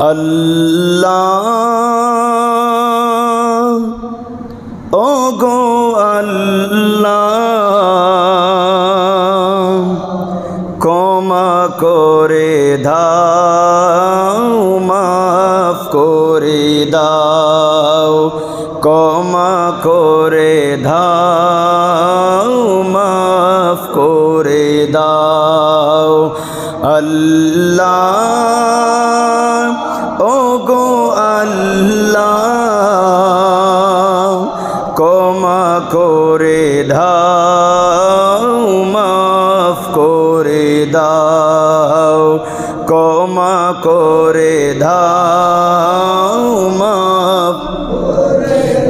আল্লাহ ওগো আল্লাহ ক্ষমা করে দাও মাফ করে দাও ক্ষমা করে দাও মাফ করে দাও আল্লাহ ওগো আল্লাহ ক্ষমা করে দাও মাফ করে দাও ক্ষমা করে দাও মাফ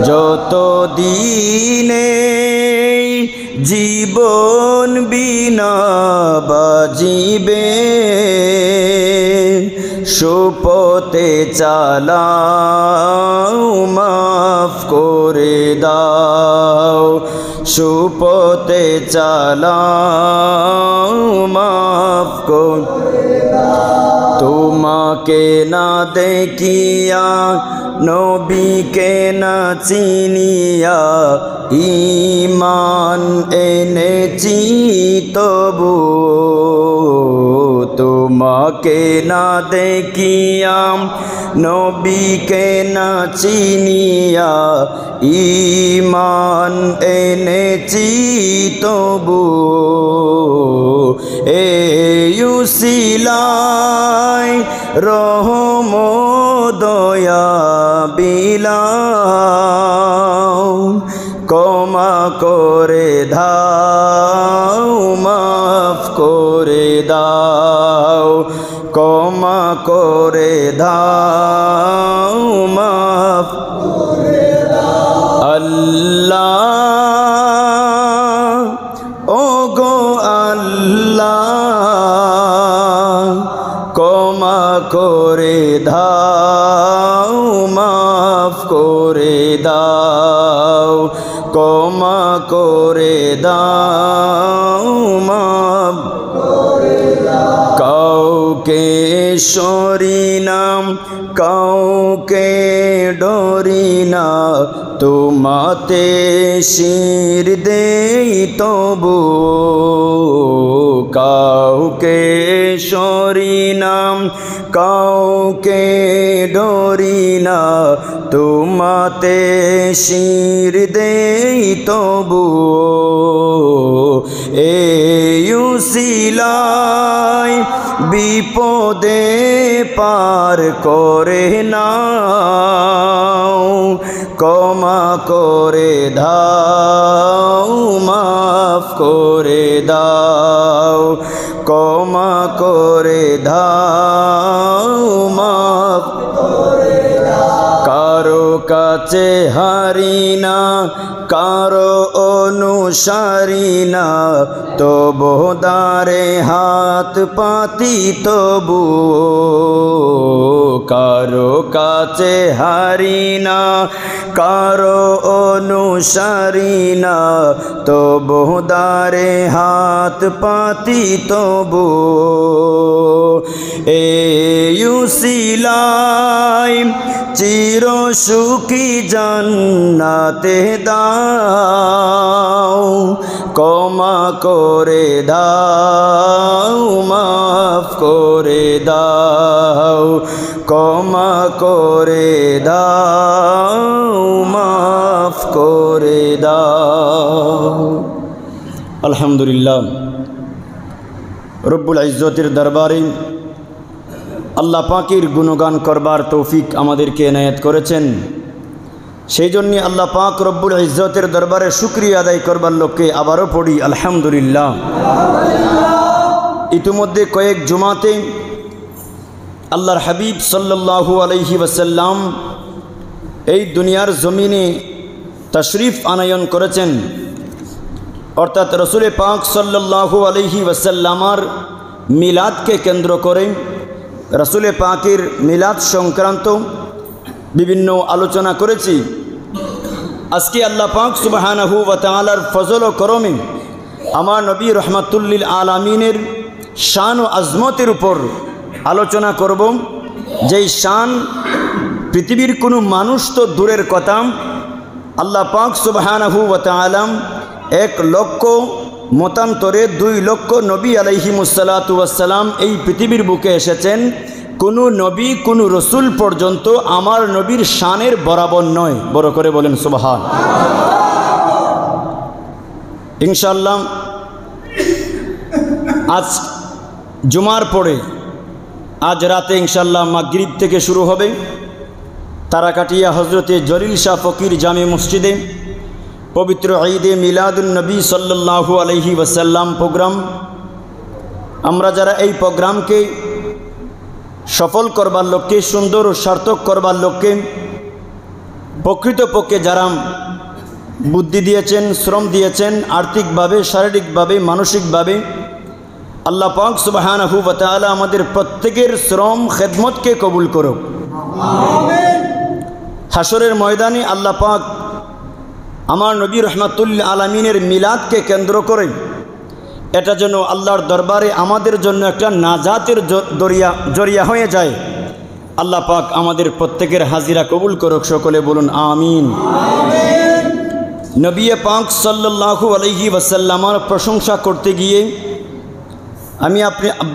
যত দিনে জীবন বিনা বাজিবে সুপথে চালাও মাফ করে দাও সুপথে চালাও মাফ করে দাও তোমাকে না দেখিয়া নবীকে না চিনিয়া ঈমান এনেছি তবু তোমাকে না দেখিয়া নবীকে না চিনিয়া ঈমান এনেছি তবু এই উসিলায় রহম দয়া বিলাও ক্ষমা করে দাও মাফ করে দাও ক্ষমা করে দাও মাফ করে দাও আল্লাহ ওগো আল্লাহ ক্ষমা করে দাও মাফ করে দাও ক্ষমা করে দাও মাফ করে দাও কাউকে সরি না কাউকে ডরি না তোমাতে শির দেই তবু কাউকে সরি না কাউকে ডরি না তোমাতে শির দেই তবু এই উসিলায় বিপদে পার করে নাও ক্ষমা করে দাও মাফ করে দাও ক্ষমা করে দাও মাফ করে দাও কারো কাছে হারি না কারো অনুসারী না তবু দারে হাত পাতি তবু কারো কাছে হারি না কারো অনুসারী না তবু দারে হাত পাতি তবু এই উসিলায় চির সুখী জান্নাতে দাও ক্ষমা করে দাও মাফ করে দাও ক্ষমা করে দাও মাফ করে দাও আলহামদুলিল্লাহ রব্বুল ইজ্জতের দরবারে আল্লাহ পাকের গুণগান করবার তৌফিক আমাদেরকে এনায়েত করেছেন সেই জন্য আল্লাহ পাক রব্বুল ইজ্জতের দরবারে শুকরিয়া আদায় করবার লোককে আবারও পড়ি আলহামদুলিল্লাহ। ইতিমধ্যে কয়েক জুমাতে আল্লাহর হাবিব সাল্লাল্লাহু আলাইহি ওয়াসাল্লাম এই দুনিয়ার জমিনে তশরিফ আনয়ন করেছেন অর্থাৎ রসুল পাক সাল্লাল্লাহু আলাইহি ওয়াসাল্লামার মিলাদকে কেন্দ্র করে রসুল পাকের মিলাদ সংক্রান্ত বিভিন্ন আলোচনা করেছি। আজকে আল্লাহ পাক সুবহানাহু ওয়া তাআলার ফজল ও করমে আমার নবী রহমাতুল লিল আলামিনের শান ও আজমতের উপর আলোচনা করব যেই শান পৃথিবীর কোনো মানুষ তো দূরের কথা, আল্লাহ পাক সুবহানাহু ওয়া তাআলা 1 লক্ষ মতান্তরে 2 লক্ষ নবী আলাইহিমুসসালাতু ওয়াসসালাম এই পৃথিবীর বুকে এসেছেন। কোনো নবী কোনো রসুল পর্যন্ত আমার নবীর শানের বরাবর নয়। বড় করে বলেন সুবহান। ইনশাআল্লাহ আজ জুমার পরে আজ রাতে ইনশাআল্লাহ মাগরিব থেকে শুরু হবে তারাকাটিয়া হজরতে জলিল শাহ ফকির জামে মসজিদে পবিত্র ঈদে মিলাদুন নবী সাল্লাল্লাহু আলাইহি ওয়াসাল্লাম প্রোগ্রাম। আমরা যারা এই প্রোগ্রামকে সফল করবার লক্ষ্যে, সুন্দর ও সার্থক করবার লক্ষ্যে প্রকৃতপক্ষে যারা বুদ্ধি দিয়েছেন, শ্রম দিয়েছেন, আর্থিকভাবে, শারীরিকভাবে, মানসিকভাবে, আল্লাহ পাক সুবহানাহু ওয়া তাআলা আমাদের প্রত্যেকের শ্রম খেদমতকে কবুল করুক। আমিন। হাসরের ময়দানে আল্লাহ পাক আমার নবী রাহমাতুল আলামিনের মিলাদকে কেন্দ্র করে এটা যেন আল্লাহর দরবারে আমাদের জন্য একটা নাজাতের জরিয়া হয়ে যায়। আল্লাহ পাক আমাদের প্রত্যেকের হাজিরা কবুল করুক। সকলে বলুন আমিন। আমিন। নবী পাক সাল্লাল্লাহু আলাইহি ওয়াসাল্লামের প্রশংসা করতে গিয়ে আমি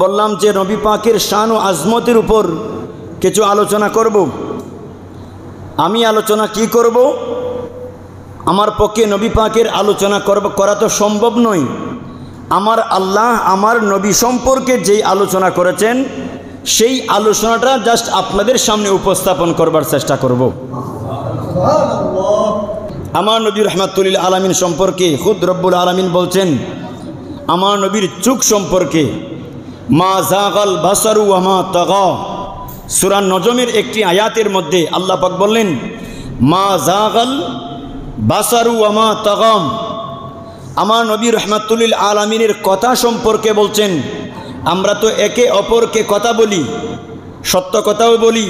বললাম যে নবী পাকের শান ও আজমতের উপর কিছু আলোচনা করব। আমি আলোচনা কি করব? আমার পক্ষে নবী পাকের আলোচনা করা তো সম্ভব নয়। আমার আল্লাহ আমার নবী সম্পর্কে যেই আলোচনা করেছেন সেই আলোচনাটা জাস্ট আপনাদের সামনে উপস্থাপন করবার চেষ্টা করব। আমার নবী রাহমাতুল আলামিন সম্পর্কে খুদ রব্বুল আলামিন বলছেন, আমার নবীর চোখ সম্পর্কে, মা জাগাল বাসারু ওয়া মা তাগা। সূরা নজমের একটি আয়াতের মধ্যে আল্লাহ পাক বললেন, মা জাগাল বাসারু ওয়া মা তাগাম। আমার নবী রাহমাতুল আলামিনের কথা সম্পর্কে বলছেন, আমরা তো একে অপরকে কথা বলি, সত্য কথাও বলি,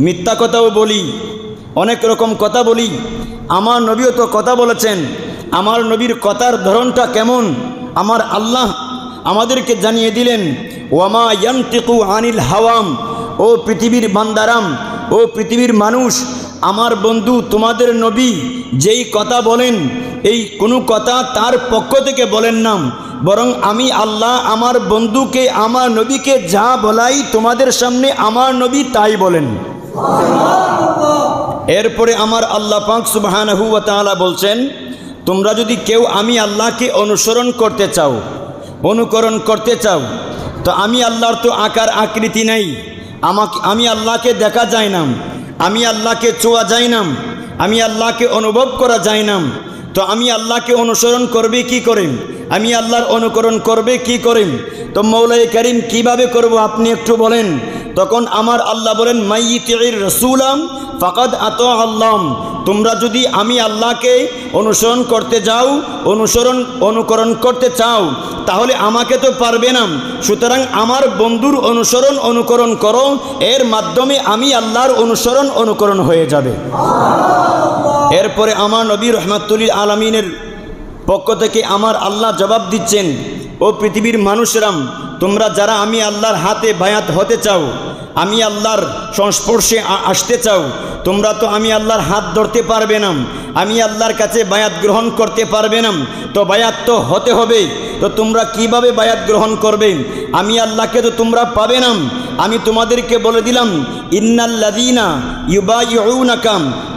মিথ্যা কথাও বলি, অনেক রকম কথা বলি। আমার নবীও তো কথা বলেছেন। আমার নবীর কথার ধরনটা কেমন আমার আল্লাহ আমাদেরকে জানিয়ে দিলেন, ওয়ামা ইয়ানতিকু আনিল হাওয়াম। ও পৃথিবীর বান্দারাম, ও পৃথিবীর মানুষ, আমার বন্ধু তোমাদের নবী যেই কথা বলেন এই কোনো কথা তার পক্ষ থেকে বলেন না, বরং আমি আল্লাহ আমার বন্ধুকে, আমার নবীকে যা বলাই তোমাদের সামনে আমার নবী তাই বলেন। এরপরে আমার আল্লাহ পাক সুবহানাহু ওয়া তাআলা বলছেন, তোমরা যদি কেউ আমি আল্লাহকে অনুসরণ করতে চাও, অনুকরণ করতে চাও, তো আমি আল্লাহর তো আকার আকৃতি নাই। আমি আল্লাহকে দেখা যায় না, আমি আল্লাহকে ছোঁয়া যায় না, আমি আল্লাহকে অনুভব করা যায় না। তো আমি আল্লাহকে অনুসরণ করবে কি করে? আমি আল্লাহর অনুকরণ করবে কি করে? তো মৌলাই কারীম কিভাবে করব আপনি একটু বলেন। তখন আমার আল্লাহ বলেন, মাইয়িতির রাসূলাম ফাকাদ আতা আল্লাহ। তোমরা যদি আমি আল্লাহকে অনুসরণ করতে যাও, অনুকরণ করতে চাও, তাহলে আমাকে তো পারবে না। সুতরাং আমার বন্ধুর অনুকরণ করো, এর মাধ্যমে আমি আল্লাহর অনুকরণ হয়ে যাবে। এরপরে আমার নবী রাহমাতুল আলামিনের পক্ষ থেকে আমার আল্লাহ জবাব দিচ্ছেন, ও পৃথিবীর মানুষরাম, তোমরা যারা আমি আল্লাহর হাতে বায়াত হতে চাও, আমি আল্লাহর সংস্পর্শে আসতে চাও, তোমরা তো আমি আল্লাহর হাত ধরতে পারবে না, আমি আল্লাহর কাছে বায়াত গ্রহণ করতে পারবে না। তো বায়াত তো হতে হবে। তো তোমরা কিভাবে বায়াত গ্রহণ করবে? আমি আল্লাহকে তো তোমরা পাবে না। আমি তোমাদেরকে বলে দিলাম, ইন্নাল্লাযীনা ইউবাইউনাকা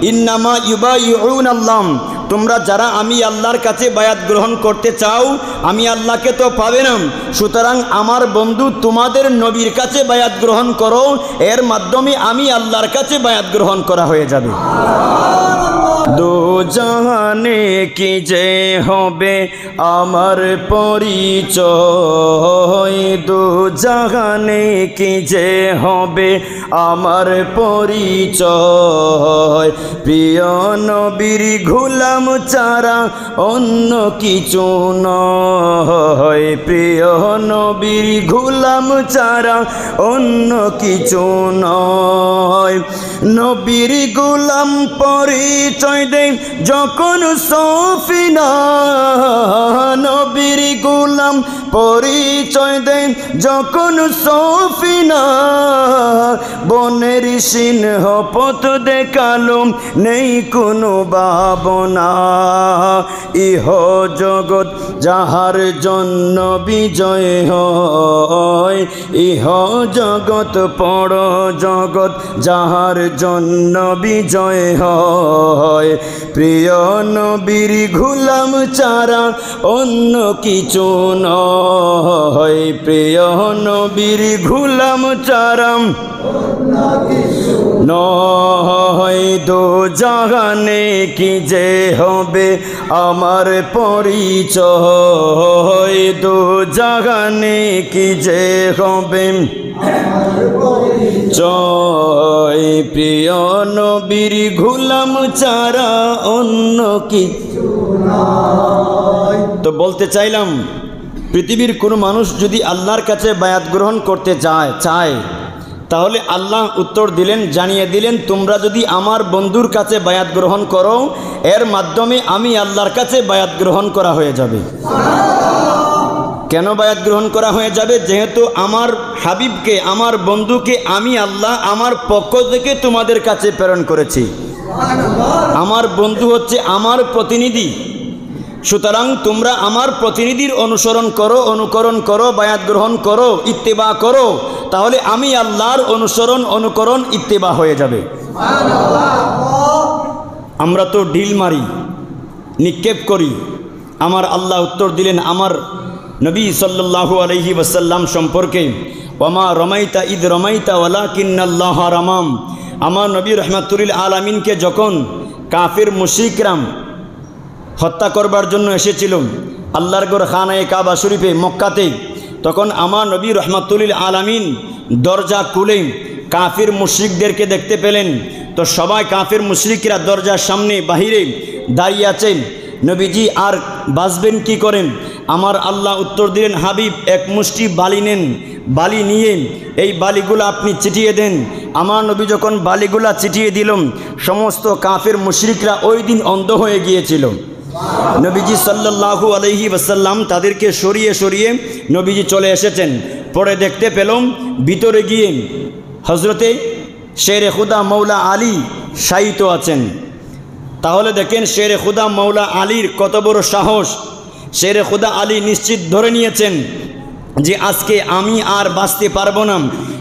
ইন্নামা ইউবাইউনাল্লাহ। তোমরা যারা আমি আল্লাহর কাছে বায়াত গ্রহণ করতে চাও, আমি আল্লাহকে তো পাবে না। সুতরাং আমার বন্ধু তোমাদের নবীর কাছে বায়াত গ্রহণ করো, এর মাধ্যমে আমি আল্লাহর কাছে বায়াত গ্রহণ করা হয়ে যাবে। দো জাহানে কি যে হবে আমার পরিচয়, দো জাহানে কি যে হবে আমার পরিচয়, প্রিয় নবীর গোলাম ছাড়া অন্য কিছু নয়, প্রিয় নবীর গোলাম ছাড়া অন্য কিছু নয়। নবীর গোলাম পরিচয় দেয় যখন সফিনা, নবীর গোলাম পরিচয় দেন যখন সফিনা, বনের সিংহ পথ দেখালো নেই কোনো ভাবনা। ইহ জগৎ যাহার জন্য বিজয় হয়, ইহ জগৎ পর জগৎ যাহার জন্য বিজয় হয়। প্রিয় নবীর গোলাম ছাড়া অন্য কিছু নয়, প্রিয় নবীর গোলাম ছাড়া নয়। দো জাহানে কি যে হবে আমার পরিচয়, দো জাহানে কি যে হবে জয়। প্রিয় নবীর গোলাম ছাড়া অন্য কিছু নয়। তো বলতে চাইলাম, পৃথিবীর কোনো মানুষ যদি আল্লাহর কাছে বায়াত গ্রহণ করতে চায় তাহলে আল্লাহ উত্তর দিলেন, জানিয়ে দিলেন, তোমরা যদি আমার বন্ধুর কাছে বায়াত গ্রহণ করো এর মাধ্যমে আমি আল্লাহর কাছে বায়াত গ্রহণ করা হয়ে যাবে। কেন বায়াত গ্রহণ করা হয়ে যাবে? যেহেতু আমার হাবিবকে, আমার বন্ধুকে আমি আল্লাহ আমার পক্ষ থেকে তোমাদের কাছে প্রেরণ করেছি। আমার বন্ধু হচ্ছে আমার প্রতিনিধি, সুতরাং তোমরা আমার প্রতিনিধির অনুসরণ করো, অনুকরণ করো, বায়াত গ্রহণ করো, ইত্তেবা করো, তাহলে আমি আল্লাহর অনুসরণ, অনুকরণ, ইত্তেবা হয়ে যাবে। আমরা তো ঢিল মারি, নিক্ষেপ করি। আমার আল্লাহ উত্তর দিলেন আমার নবী সাল্লাল্লাহু আলাইহি ওয়াসাল্লাম সম্পর্কে, ওমা রমাইতা ইদ রমাইতা ওয়ালাকিন্নাল্লাহ রামাম। আমার নবী রহমাতুল আলামিনকে যখন কাফির মুশরিকরা হত্যা করবার জন্য এসেছিল আল্লাহর ঘর খানায়ে কাবা শরীফে মক্কাতে, তখন আমার নবী রহমাতুল আলামিন দরজা খুলে কাফির মুশরিকদেরকে দেখতে পেলেন। তো সবাই কাফির মুশরিকরা দরজার সামনে বাহিরে দাঁড়িয়ে আছেন। নবীজি আর বাঁচবেন কি করেন? আমার আল্লাহ উত্তর দিলেন, হাবিব এক মুষ্টি বালি নেন, বালি নিয়ে এই বালিগুলো আপনি ছিটিয়ে দেন। আমার নবী যখন বালিগুলা ছিটিয়ে দিলাম, সমস্ত কাফির মুশরিকরা ওই দিন অন্ধ হয়ে গিয়েছিল। নবীজি সাল্লাল্লাহু আলাইহি ওয়াসাল্লাম তাদেরকে সরিয়ে সরিয়ে নবীজি চলে এসেছেন। পরে দেখতে পেলাম ভিতরে গিয়ে হজরতে শেরে খুদা মৌলা আলী শায়িত আছেন। তাহলে দেখেন শেরে খুদা মৌলা আলীর কত বড় সাহস। শেরে খুদা আলী নিশ্চিত ধরে নিয়েছেন যে আজকে আমি আর বাঁচতে পারবো না,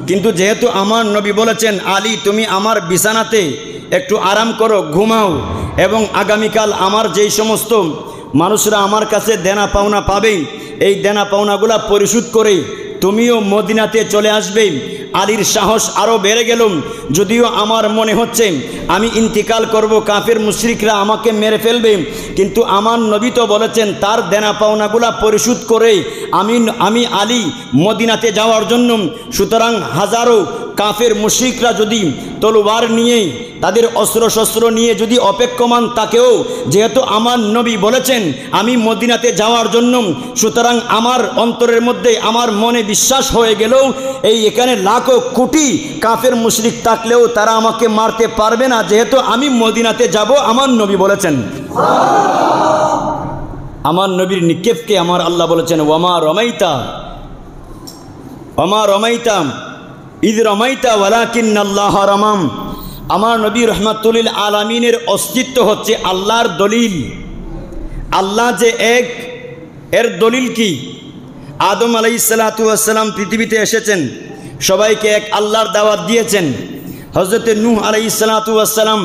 কিন্তু যেহেতু আমার নবী বলেছেন, আলী তুমি আমার বিছানাতে একটু আরাম করো, ঘুমাও, এবং আগামীকাল আমার যেই সমস্ত মানুষরা আমার কাছে দেনা পাওনা পাবে এই দেনা পাওনাগুলা পরিশোধ করে তুমিও মদিনাতে চলে আসবে। আলীর সাহস আরও বেড়ে গেল। যদিও আমার মনে হচ্ছে আমি ইন্তিকাল করব, কাফের মুশরিকরা আমাকে মেরে ফেলবে, কিন্তু আমার নবী তো বলেছেন তার দেনা পাওনাগুলা পরিশোধ করে আমি আলী মদিনাতে যাওয়ার জন্য। সুতরাং হাজারো কাফের মুশরিকরা যদি তলোয়ার নিয়ে, তাদের অস্ত্রশস্ত্র নিয়ে যদি অপেক্ষমান তাকেও, যেহেতু আমার নবী বলেছেন আমি মদিনাতে যাওয়ার জন্য, সুতরাং আমার অন্তরের মধ্যে আমার মনে বিশ্বাস হয়ে গেলেও এই এখানে লাখো কোটি কাফের মুশরিক থাকলেও তারা আমাকে মারতে পারবে না, যেহেতু আমি মদিনাতে যাব আমার নবী বলেছেন। আমার নবীর নিক্ষেপকে আমার আল্লাহ বলেছেন, ওমা রমাইতা ওমা রমাইতা ইদ রমাইতা ওয়ালাকিন্নাল্লাহ রামাম। আমার নবী রহমাতুল আলামিনের অস্তিত্ব হচ্ছে আল্লাহর দলিল। আল্লাহ যে এক, এর দলিল কি? আদম আলাইহিসসালাতু ওয়াসসালাম পৃথিবীতে এসেছেন, সবাইকে এক আল্লাহর দাওয়াত দিয়েছেন। হযরতে নূহ আলাইহিসসালাতু ওয়াসসালাম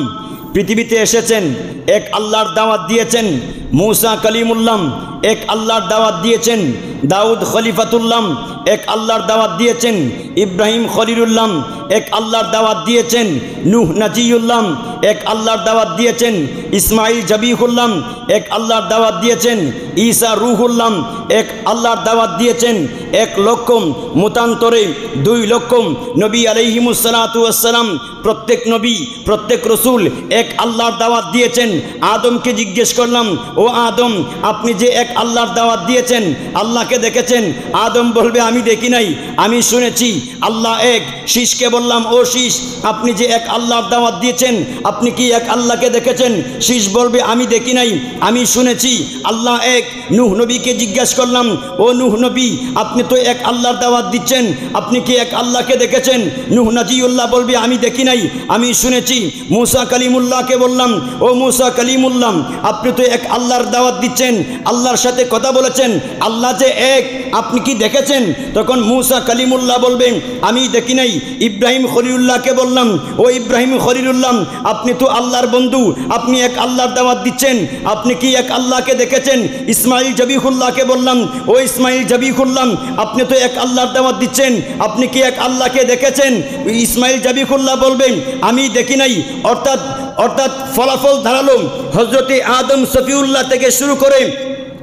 পৃথিবীতে এসেছেন, এক আল্লাহর দাওয়াত দিয়েছেন। মূসা কালিমুল্লাহ এক আল্লাহর দাওয়াত দিয়েছেন। দাউদ খলিফাতুল্লাহ এক আল্লাহর দাওয়াত দিয়েছেন। ইব্রাহিম খলিলুল্লাহ এক আল্লাহর দাওয়াত দিয়েছেন। নূহ নাজিউল্লাহ এক আল্লাহর দাওয়াত দিয়েছেন। ইসমাইল জবিহুল্লাহ এক আল্লাহর দাওয়াত দিয়েছেন। ঈসা রূহুল্লাহ এক আল্লাহর দাওয়াত দিয়েছেন। 1 লক্ষ মতান্তরে 2 লক্ষ নবী আলাইহিমুসসালাতু ওয়াসসালাম, প্রত্যেক নবী প্রত্যেক রসুল এক আল্লাহর দাওয়াত দিয়েছেন। আদমকে জিজ্ঞেস করলাম, ও আদম আপনি যে এক আল্লাহর দাওয়াত দিয়েছেন, আল্লাহকে দেখেছেন? আদম বলবে আমি দেখি নাই, আমি শুনেছি আল্লাহ এক। শীষকে বললাম, ও শীষ আপনি যে এক আল্লাহর দাওয়াত দিয়েছেন, আপনি কি এক আল্লাহকে দেখেছেন? শীষ বলবে আমি দেখি নাই, আমি শুনেছি আল্লাহ এক। নূহ নবীকে জিজ্ঞাসা করলাম, ও নূহ নবী, আপনি তো এক আল্লাহর দাওয়াত দিচ্ছেন, আপনি কি এক আল্লাহকে দেখেছেন? নূহ নাজিউল্লাহ বলবে আমি দেখি নাই, আমি শুনেছি। মূসা কালিমুল্লাহকে বললাম, ও মূসা কালিমুল্লাহ, আপনি তো এক আল্লাহর দাওয়াত দিচ্ছেন, আল্লাহর সাথে কথা বলেছেন, আল্লাহ যে এক, আপনি কি দেখেছেন? তখন মূসা কালিমুল্লাহ বলবেন আমি দেখি নাই। ইব্রাহিম খলিলুল্লাহকে বললাম, ও ইব্রাহিম খলিলুল্লাহ, আপনি তো আল্লাহর বন্ধু, আপনি এক আল্লাহর দাওয়াত দিচ্ছেন, আপনি কি এক আল্লাহকে দেখেছেন? ইসমাইল জবিহুল্লাহকে বললাম, ও ইসমাইল জবিহুল্লাহ, আপনি তো এক আল্লাহর দাওয়াত দিচ্ছেন, আপনি কি এক আল্লাহকে দেখেছেন? ইসমাইল জবিহুল্লাহ বলবেন আমি দেখি নাই। অর্থাৎ ফলাফল ধারালো। হজরতে আদম সফিউল্লাহ থেকে শুরু করে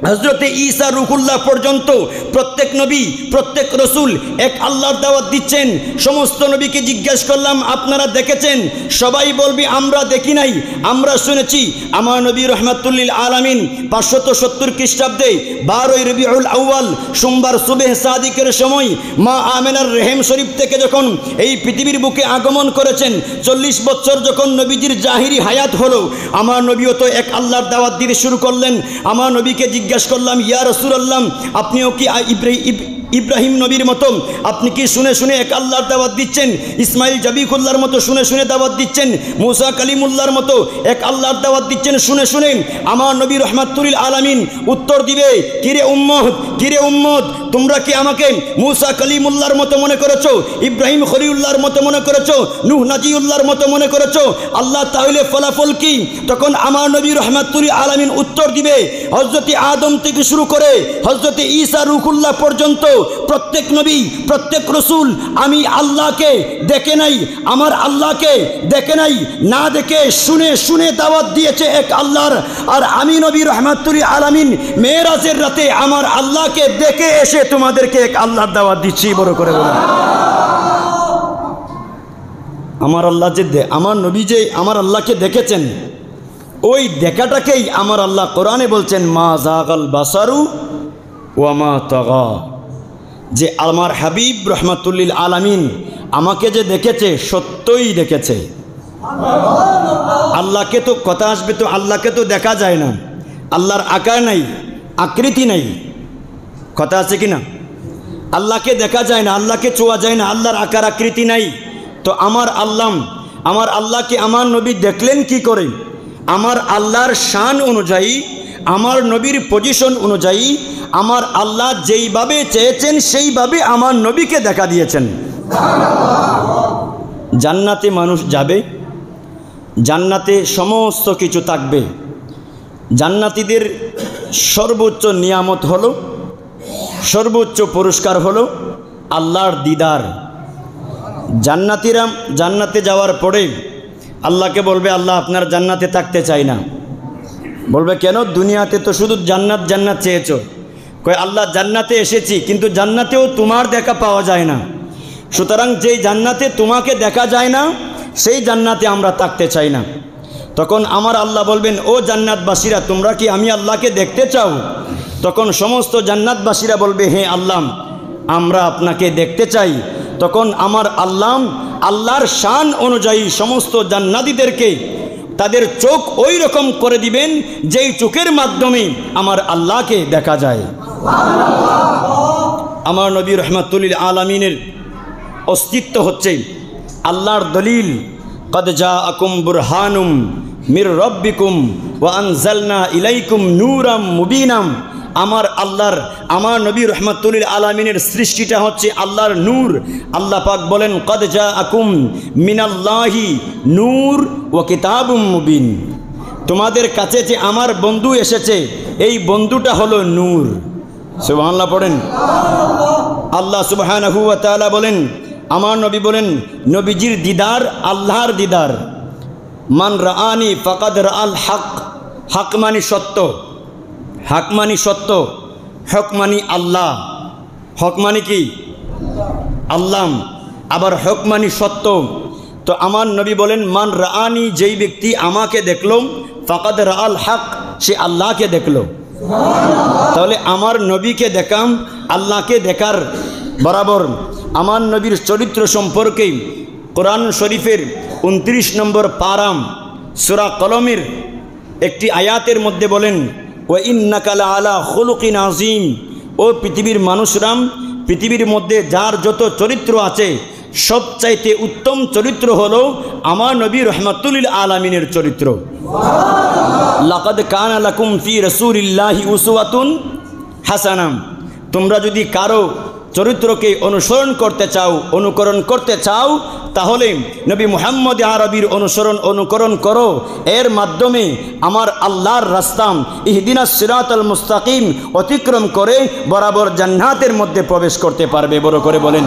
হজরতে ঈসা রুহুল্লাহ পর্যন্ত প্রত্যেক নবী, প্রত্যেক রসুল এক আল্লাহর দাওয়াত দিচ্ছেন। সমস্ত নবীকে জিজ্ঞাসা করলাম আপনারা দেখেছেন? সবাই বলবে আমরা দেখি নাই, আমরা শুনেছি। আমার নবী রহমাতুল্লিল আলামিন 570 খ্রিস্টাব্দে 12ই রবিউল আউয়াল সোমবার সুবেহ সাদিকের সময় মা আমেনার রেহেম শরীফ থেকে যখন এই পৃথিবীর বুকে আগমন করেছেন, 40 বছর যখন নবীজির জাহিরি হায়াত হলো, আমার নবীও তো এক আল্লাহর দাওয়াত দিতে শুরু করলেন। আমার নবীকে জিজ্ঞাসা করলাম, ইয়া রাসূলুল্লাহ, আপনিও কি ইব্রাহিম নবীর মতো আপনি কি শুনে শুনে এক আল্লাহর দাওয়াত দিচ্ছেন? ইসমাইল জবিহুল্লাহর মতো শুনে শুনে দাওয়াত দিচ্ছেন? মূসা কালিমুল্লাহর মতো এক আল্লাহর দাওয়াত দিচ্ছেন শুনে শুনে? আমার নবী রহমাতুল আলামিন উত্তর দিবে, কিরে উম্মত, কিরে উম্মত, তোমরা কি আমাকে মূসা কালিমুল্লাহর মতো মনে করেছো, ইব্রাহিম খলিলুল্লাহর মতো মনে করেছো, নূহ নাজিউল্লাহর মতো মনে করেছো? আল্লাহ তাহলে ফলাফল কি? তখন আমার নবী রহমাতুল আলামিন উত্তর দিবে, হযরত আদম থেকে শুরু করে হযরত ঈসা রূহুল্লাহ পর্যন্ত প্রত্যেক নবী, প্রত্যেক রসুল আমি আল্লাহকে দেখে নাই, আমার আল্লাহকে দেখে নাই, না দেখে শুনে শুনে দাওয়াত দিয়েছে এক আল্লাহর। আর আমি নবী রহমাতুল আলামিন মেরাজের রাতে আমার আল্লাহকে দেখে এসে তোমাদেরকে এক আল্লাহর দাওয়াত দিচ্ছি। বড় করে বলেন আমার আল্লাহ যে আমার নবী যে আমার আল্লাহকে দেখেছেন, ওই দেখাটাকেই আমার আল্লাহ কোরআনে বলছেন মা জাগাল বাসারু ওয়া মা তাগা, যে আমার হাবিব রহমাতুল্লিল আলামিন আমাকে যে দেখেছে সত্যই দেখেছে। আল্লাহকে তো কথা আসবে, তো আল্লাহকে তো দেখা যায় না, আল্লাহর আকার নাই, আকৃতি নাই, কথা আছে কি না? আল্লাহকে দেখা যায় না, আল্লাহকে ছোঁয়া যায় না, আল্লাহর আকার আকৃতি নাই। তো আমার আল্লাহকে আমার নবী দেখলেন কি করে? আমার আল্লাহর শান অনুযায়ী, আমার নবীর পজিশন অনুযায়ী আমার আল্লাহ যেইভাবে চেয়েছেন সেইভাবে আমার নবীকে দেখা দিয়েছেন। জান্নাতে মানুষ যাবে, জান্নাতে সমস্ত কিছু থাকবে। জান্নাতীদের সর্বোচ্চ নিয়ামত হলো, সর্বোচ্চ পুরস্কার হলো আল্লাহর দিদার। জান্নাতীরা জান্নাতে যাওয়ার পরে আল্লাহকে বলবে, আল্লাহ আপনার জান্নাতে থাকতে চাই না। বলবে কেন? দুনিয়াতে তো শুধু জান্নাত জান্নাত চেয়েছো। কয় আল্লাহ জান্নাতে এসেছি, কিন্তু জান্নাতেও তোমার দেখা পাওয়া যায় না, সুতরাং যেই জান্নাতে তোমাকে দেখা যায় না সেই জান্নাতে আমরা থাকতে চাই না। তখন আমার আল্লাহ বলবেন, ও জান্নাতবাসীরা, তোমরা কি আমি আল্লাহকে দেখতে চাও? তখন সমস্ত জান্নাতবাসীরা বলবে, হ্যাঁ আল্লাহ, আমরা আপনাকে দেখতে চাই। তখন আমার আল্লাহ আল্লাহর শান অনুযায়ী সমস্ত জান্নাতীদেরকে তাদের চোখ ওই রকম করে দিবেন যেই চোখের মাধ্যমে আমার আল্লাহকে দেখা যায়। আমার নবী রহমাতুল্লিল আলামিনের অস্তিত্ব হচ্ছে আল্লাহর দলিল। কদ জাআকুম বুরহানুম মির রব্বিকুম ওয়া আনজালনা ইলাইকুম নূরাম মুবিনাম। আমার নবী রহমাতুল্লিল আলামিনের সৃষ্টিটা হচ্ছে আল্লাহর নূর। আল্লাহ পাক বলেন, কদ জাআকুম মিনাল্লাহি নূর ওয়া কিতাবুম মুবিন। তোমাদের কাছে যে আমার বন্ধু এসেছে, এই বন্ধুটা হলো নূর। সুবহানাল্লাহ পড়েন। আল্লাহ সুবহানাহু ওয়া তাআলা বলেন, আমার নবী বলেন, নবীজির দিদার আল্লাহর দিদার। মান রাআনি ফাকাদ রাআল হক। হক মানে সত্য, হক মানে সত্য, হক মানে আল্লাহ। হক মানে কি? আল্লাহ। আবার হক মানে সত্য। তো আমার নবী বলেন, মান রাআনি, যেই ব্যক্তি আমাকে দেখল, ফাকাদ রাআল হক, সে আল্লাহকে দেখল। তাহলে আমার নবীকে দেখাম আল্লাহকে দেখার বরাবর। আমার নবীর চরিত্র সম্পর্কে কোরআন শরীফের 29 নম্বর পারাম সূরা কলমের একটি আয়াতের মধ্যে বলেন, ওয়া ইন্নাকা লাআলা খুলুকিন আযীম। ও পৃথিবীর মানুষরাম, পৃথিবীর মধ্যে যার যত চরিত্র আছে সবচাইতে উত্তম চরিত্র হলো আমার নবী রাহমাতুল লিল আলামিনের চরিত্র। লাকাদ কানা লাকুম ফি রাসূলিল্লাহি উসওয়াতুন হাসানাহ। তোমরা যদি কারো চরিত্রকে অনুকরণ করতে চাও তাহলে নবী মুহাম্মদ আরবির অনুকরণ করো। এর মাধ্যমে আমার আল্লাহর রাস্তা ইহদিনাস সিরাতাল মুস্তাকিম অতিক্রম করে বরাবর জান্নাতের মধ্যে প্রবেশ করতে পারবে। বড় করে বলেন।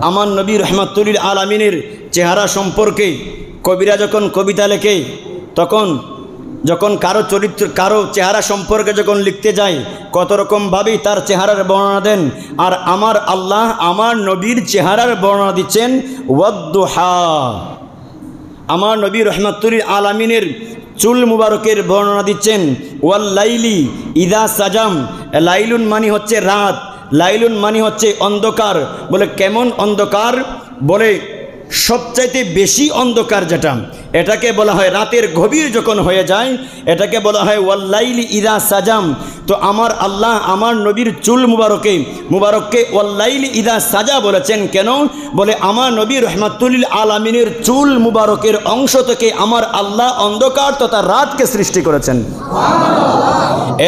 আমার নবী রাহমাতুল লিল আলামিনের চেহারা সম্পর্কে কবিরা যখন কবিতা লেখে, যখন কারো চেহারা সম্পর্কে যখন লিখতে যায় কত রকমভাবেই তার চেহারার বর্ণনা দেন। আর আমার আল্লাহ আমার নবীর চেহারার বর্ণনা দিচ্ছেন ওয়াদ্দুহা। আমার নবী রাহমাতুল লিল আলামিনের চুল মুবারকের বর্ণনা দিচ্ছেন ওয়াল্লাইলি ইদা সাজাম। লাইলুন মানে হচ্ছে রাত, লাইলুন মানে হচ্ছে অন্ধকার। বলে কেমন অন্ধকার? বলে সবচাইতে বেশি অন্ধকার যেটা, এটাকে বলা হয় রাতের গভীর যখন হয়ে যায়, এটাকে বলা হয় ওয়াল্লাইলি ইদা সাজাম। তো আমার আল্লাহ আমার নবীর চুল মুবারককে ওয়াল্লাইলি ইদা সাজা বলেছেন কেন? বলে আমার নবী রাহমাতুল লিল আলামিনের চুল মুবারকের অংশ থেকে আমার আল্লাহ অন্ধকার তথা রাতকে সৃষ্টি করেছেন।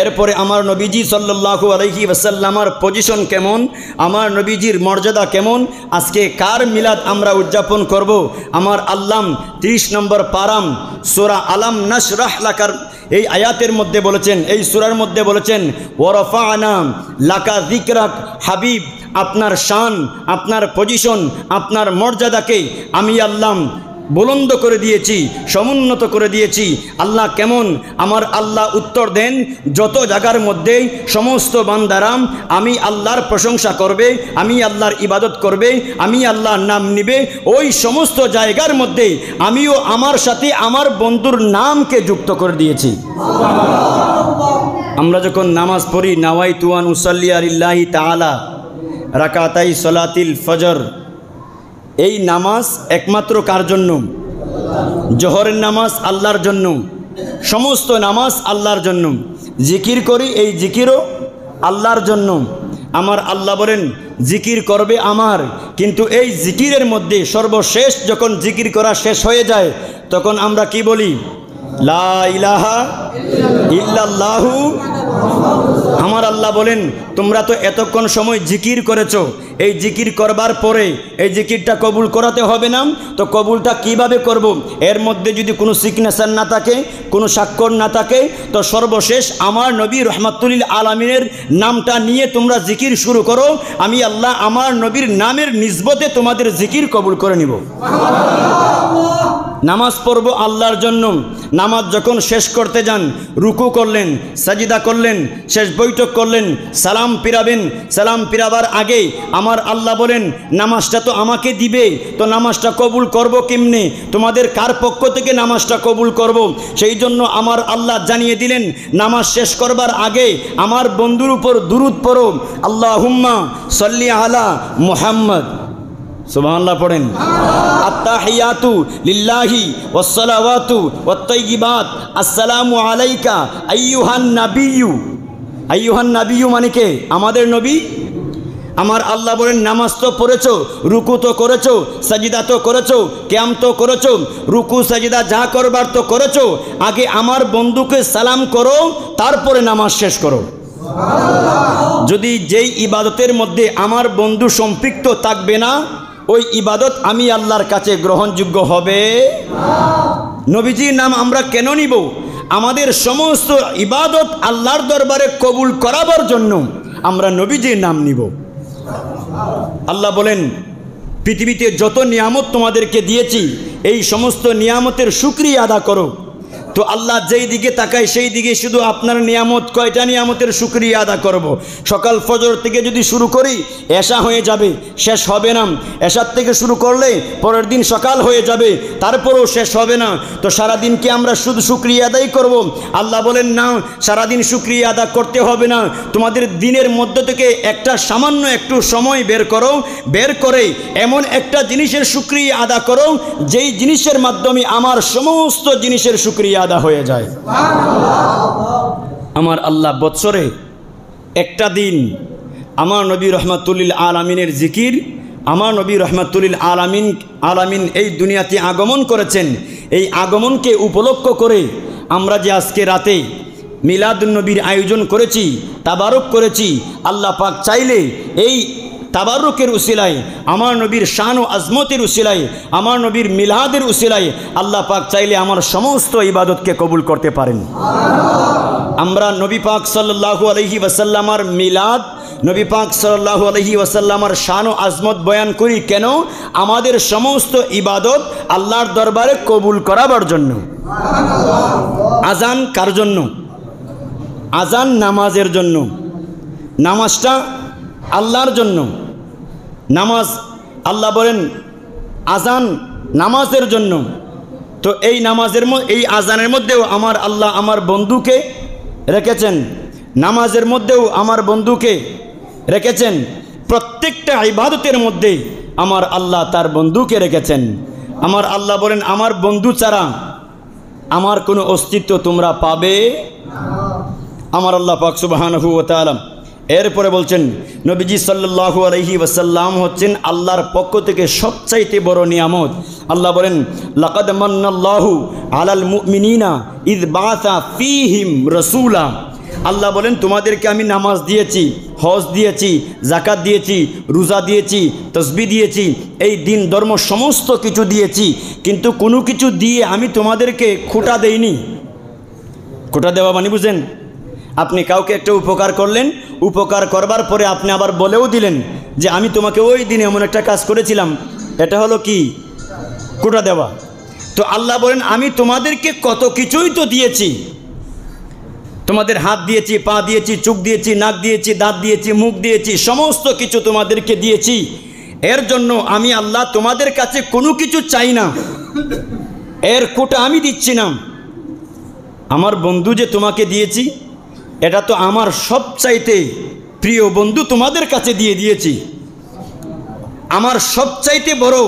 এরপরে আমার নবীজি সাল্লাল্লাহু আলাইহি ওয়াসাল্লামের পজিশন কেমন, আমার নবীজির মর্যাদা কেমন, আজকে কার মিলাদ আমরা উদযাপন করব? আমার আল্লাহ 30 নম্বর পারাম সূরা আলাম নাশরাহ লাকার এই আয়াতের মধ্যে বলেছেন, এই সূরার মধ্যে বলেছেন ওয়ারাফা'না লাকা যিকরাক। হাবিব, আপনার শান, আপনার পজিশন, আপনার মর্যাদাকে আমি আল্লাহ বুলন্দ করে দিয়েছি, সমুন্নত করে দিয়েছি। আল্লাহ কেমন? আমার আল্লাহ উত্তর দেন, যত জায়গার মধ্যে সমস্ত বান্দারাম আমি আল্লাহর প্রশংসা করবে, আমি আল্লাহর ইবাদত করবে, আমি আল্লাহর নাম নিবে, ওই সমস্ত জায়গার মধ্যে আমিও আমার সাথে আমার বন্ধুর নামকে যুক্ত করে দিয়েছি। আমরা যখন নামাজ পড়ি নাওয়াইতু আন উসাল্লি লিল্লাহি তাআলা রাকাতাই সলাতিল ফজর, এই নামাজ একমাত্র কার জন্য? জোহরের নামাজ আল্লাহর জন্য, সমস্ত নামাজ আল্লাহর জন্য। জিকির করি, এই জিকিরও আল্লাহর জন্য। আমার আল্লাহ বলেন জিকির করবে আমার, কিন্তু এই জিকিরের মধ্যে সর্বশেষ যখন জিকির করা শেষ হয়ে যায় তখন আমরা কি বলি? লা ইলাহা ইল্লাল্লাহু। আমার আল্লাহ বলেন তোমরা তো এতক্ষণ সময় জিকির করেছো, এই জিকির করবার পরে এই জিকিরটা কবুল করাতে হবে না, তো কবুলটা কিভাবে করব? এর মধ্যে যদি কোনো সিগনেচার না থাকে, কোনো স্বাক্ষর না থাকে, তো সর্বশেষ আমার নবী রাহমাতুল লিল আলামিনের নামটা নিয়ে তোমরা জিকির শুরু করো, আমি আল্লাহ আমার নবীর নামের নিসবতে তোমাদের জিকির কবুল করে নিব। নামাজ পড়ব আল্লাহর জন্য। নামাজ যখন শেষ করতে যান, রুকু করলেন, সাজিদা করলেন, শেষ বৈঠক করলেন, সালাম ফিরাবেন। সালাম ফিরাবার আগে আমার আল্লাহ বলেন নামাজটা তো আমাকে দিবে, তো নামাজটা কবুল করব কেমনে? তোমাদের কার পক্ষ থেকে নামাজটা কবুল করব? সেই জন্য আমার আল্লাহ জানিয়ে দিলেন নামাজ শেষ করবার আগে আমার বন্ধুর উপর দুরূদ পড়ো, আল্লাহুম্মা সাল্লি আলা মুহাম্মদ। সুবহানাল্লাহ পড়েন। আত্তাহিয়াতু লিল্লাহি ওয়াসসালাওয়াতু ওয়াত-তাইয়্যিবাত আসসালামু আলাইকা আইয়ুহান নাবিয়্যু। আইয়ুহান নাবিয়্যু মানে কে? আমাদের নবী। আমার আল্লাহ বলেন নামাজ তো পড়েছো, রুকু তো করেছো, সাজদা তো করেছো, কিয়াম তো করেছো, রুকু সাজদা যা করবার তো করেছো, আগে আমার বন্ধুকে সালাম করো, তারপরে নামাজ শেষ করো। যদি যেই ইবাদতের মধ্যে আমার বন্ধু সম্পৃক্ত থাকবে না, ওই ইবাদত আমি আল্লাহর কাছে গ্রহণযোগ্য হবে না। নবীজির নাম আমরা কেন নিব? আমাদের সমস্ত ইবাদত আল্লাহর দরবারে কবুল করাবার জন্য আমরা নবীজির নাম নিব। আল্লাহ বলেন পৃথিবীতে যত নিয়ামত তোমাদেরকে দিয়েছি এই সমস্ত নিয়ামতের শুকরিয়া আদা করো, তো আল্লাহ যেই দিকে তাকায় সেই দিকে শুধু আপনার নিয়ামত, কয়টা নিয়ামতের শুকরিয়া আদা করব। সকাল ফজর থেকে যদি শুরু করি এশা হয়ে যাবে, শেষ হবে না। এশার থেকে শুরু করলে পরের দিন সকাল হয়ে যাবে, তারপরেও শেষ হবে না। তো সারাদিন কি আমরা শুধু শুকরিয়া আদায় করব? আল্লাহ বলেন না, সারাদিন শুকরিয়া আদা করতে হবে না। তোমাদের দিনের মধ্য থেকে একটা সামান্য একটু সময় বের করো, বের করে এমন একটা জিনিসের শুকরিয়া আদা করো যেই জিনিসের মাধ্যমে আমার সমস্ত জিনিসের শুকরিয়া আদা হয়ে যায়। আমার আল্লাহ বৎসরে একটা দিন আমার নবী রহমাতুল্লিল আলামিনের জিকির, আমার নবী রহমাতুল্লিল আলামিন এই দুনিয়াতে আগমন করেছেন। এই আগমনকে উপলক্ষ করে আমরা যে আজকে রাতে মিলাদুন্নবীর আয়োজন করেছি, তাবারক করেছি, আল্লাহ পাক চাইলে এই তাবারুকের উসিলায়, আমার নবীর শান ও আজমতের উসিলায়, আমার নবীর মিলাদের উসিলায় আল্লাহ পাক চাইলে আমার সমস্ত ইবাদতকে কবুল করতে পারেন। আমরা নবী পাক সাল্লাল্লাহু আলাইহি ওয়াসাল্লামার মিলাদ, নবী পাক সাল্লাল্লাহু আলাইহি ওয়াসাল্লামার শান ও আজমত বয়ান করি কেন? আমাদের সমস্ত ইবাদত আল্লাহর দরবারে কবুল করাবার জন্য। আজান কার জন্য? আজান নামাজের জন্য। নামাজটা আল্লাহর জন্য। নামাজ আল্লাহ বলেন আজান নামাজের জন্য। তো এই নামাজের এই আজানের মধ্যেও আমার আল্লাহ আমার বন্ধুকে রেখেছেন, নামাজের মধ্যেও আমার বন্ধুকে রেখেছেন। প্রত্যেকটা ইবাদতের মধ্যে আমার আল্লাহ তার বন্ধুকে রেখেছেন। আমার আল্লাহ বলেন আমার বন্ধু ছাড়া আমার কোনো অস্তিত্ব তোমরা পাবে। আমার আল্লাহ পাক সুবহানাহু ওয়া তাআলা এরপরে বলছেন নবীজি সাল্লাল্লাহু আলাইহি ওয়াসাল্লাম হচ্ছেন আল্লাহর পক্ষ থেকে সবচাইতে বড় নিয়ামত। আল্লাহ বলেন লাকাদ মান্নাল্লাহু আলাল মুমিনিনা ইয বাআসা ফীহিম রাসূলা। আল্লাহ বলেন তোমাদেরকে আমি নামাজ দিয়েছি, হজ দিয়েছি, যাকাত দিয়েছি, রোজা দিয়েছি, তাসবিহ দিয়েছি, এই দিন ধর্ম সমস্ত কিছু দিয়েছি, কিন্তু কোনো কিছু দিয়ে আমি তোমাদেরকে খোঁটা দেইনি। খোঁটা দেওয়া মানে বুঝেন? আপনি কাউকে একটা উপকার করলেন, উপকার করবার পরে আপনি আবার বলেও দিলেন যে আমি তোমাকে ওই দিন এমন একটা কাজ করেছিলাম, এটা হলো কি? খোঁটা দেওয়া। তো আল্লাহ বলেন আমি তোমাদেরকে কত কিছুই তো দিয়েছি, তোমাদের হাত দিয়েছি, পা দিয়েছি, চোখ দিয়েছি, নাক দিয়েছি, দাঁত দিয়েছি, মুখ দিয়েছি, সমস্ত কিছু তোমাদেরকে দিয়েছি। এর জন্য আমি আল্লাহ তোমাদের কাছে কোনো কিছু চাই না, এর খোঁটা আমি দিচ্ছি না। আমার বন্ধু যে তোমাকে দিয়েছি এটা তো আমার সবচাইতে প্রিয় বন্ধু তোমাদের কাছে দিয়ে দিয়েছি। আমার সবচাইতে বড়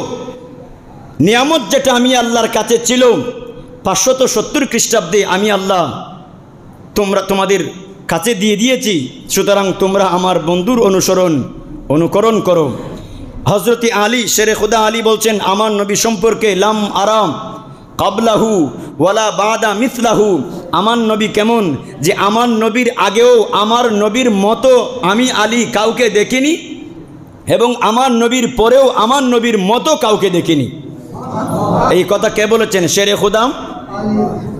নিয়ামত যেটা আমি আল্লাহর কাছে ছিল 570 খ্রিস্টাব্দে আমি আল্লাহ তোমাদের কাছে দিয়ে দিয়েছি। সুতরাং তোমরা আমার বন্ধুর অনুকরণ করো। হযরতে আলী শেরে খুদা আলী বলছেন আমার নবী সম্পর্কে লাম আরাম কাবলাহু ওয়ালা বাদা মিথলাহু। আমার নবী কেমন যে আমার নবীর আগেও আমার নবীর মতো আমি আলী কাউকে দেখিনি, এবং আমার নবীর পরেও আমার নবীর মতো কাউকে দেখিনি। এই কথা কে বলেছেন? শেরে খুদা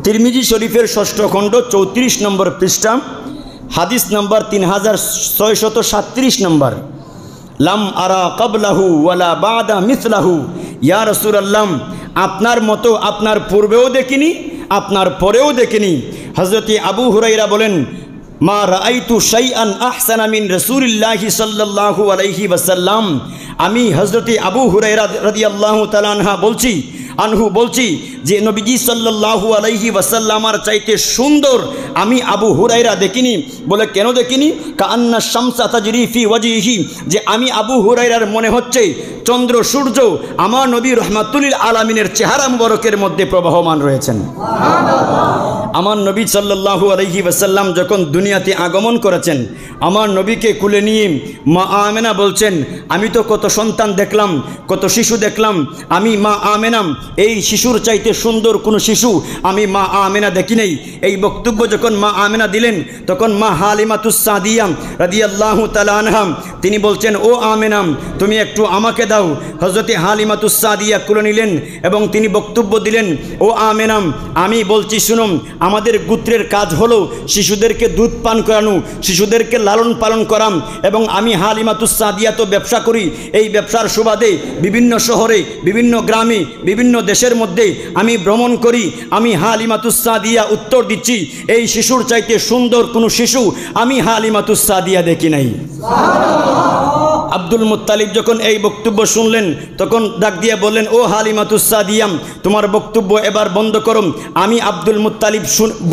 তিরমিজি শরীফের 6ষ্ঠ খণ্ড 34 নম্বর পৃষ্ঠা, হাদিস নম্বর 3637 নম্বর। লাম আরা কাবলাহু ওয়ালা বাদা মিথলাহু। ইয়া রাসূলুল্লাহ, আপনার মতো আপনার পূর্বেও দেখিনি, আপনার পরেও দেখিনি। হযরতে আবু হুরায়রা বলেন মা রাআইতু শাইআন আহসানা মিন রাসূলিল্লাহি সাল্লাল্লাহু আলাইহি ওয়াসাল্লাম। আমি হযরতে আবু হুরায়রা রাদিয়াল্লাহু তাআলা আনহু বলছি যে নবীজি সাল্লাল্লাহু আলাইহি ওয়াসাল্লামার চাইতে সুন্দর আমি আবু হুরায়রা দেখিনি। বলে কেন দেখিনি? কান্না শামসা তাজরি ফি ওয়াজহিহি, যে আমি আবু হুরায়রার মনে হচ্ছে চন্দ্র সূর্য আমার নবী রহমাতুল্লিল আলামিনের চেহারা মুবারকের মধ্যে প্রবাহমান রয়েছেন। আমার নবী সাল্লাল্লাহু আলাইহি ওয়াসাল্লাম যখন দুনিয়াতে আগমন করেছেন, আমার নবীকে কুলে নিয়ে মা আমেনা বলছেন আমি তো কত সন্তান দেখলাম, কত শিশু দেখলাম, আমি মা আমেনা এই শিশুর চাইতে সুন্দর কোনো শিশু আমি মা আমেনা দেখি নাই। এই বক্তব্য যখন মা আমেনা দিলেন তখন মা হালিমাতুস সাদিয়া রাদিয়াল্লাহু তাআলা আনহা তিনি বলছেন ও আমেনা তুমি একটু আমাকে দাও। হযরতে হালিমাতুস সাদিয়া কুলে নিলেন এবং তিনি বক্তব্য দিলেন ও আমেনা আমি বলছি শুনুন, আমাদের গোত্রের কাজ হলো শিশুদেরকে দুধ পান করানো, শিশুদেরকে লালন পালন করাম। এবং আমি হালিমাতুস সাদিয়া তো ব্যবসা করি, এই ব্যবসার সুবাদে বিভিন্ন শহরে, বিভিন্ন গ্রামে, বিভিন্ন দেশের মধ্যে আমি ভ্রমণ করি। আমি হালিমাতুস সাদিয়া উত্তর দিচ্ছি, এই শিশুর চাইতে সুন্দর কোনো শিশু আমি হালিমাতুস সাদিয়া দেখি নাই। আব্দুল মুত্তালিব যখন এই বক্তব্য শুনলেন তখন ডাক দিয়ে বললেন, ও হালিমাতুস সাদিয়া, তোমার বক্তব্য এবার বন্ধ করো। আমি আব্দুল মুত্তালিব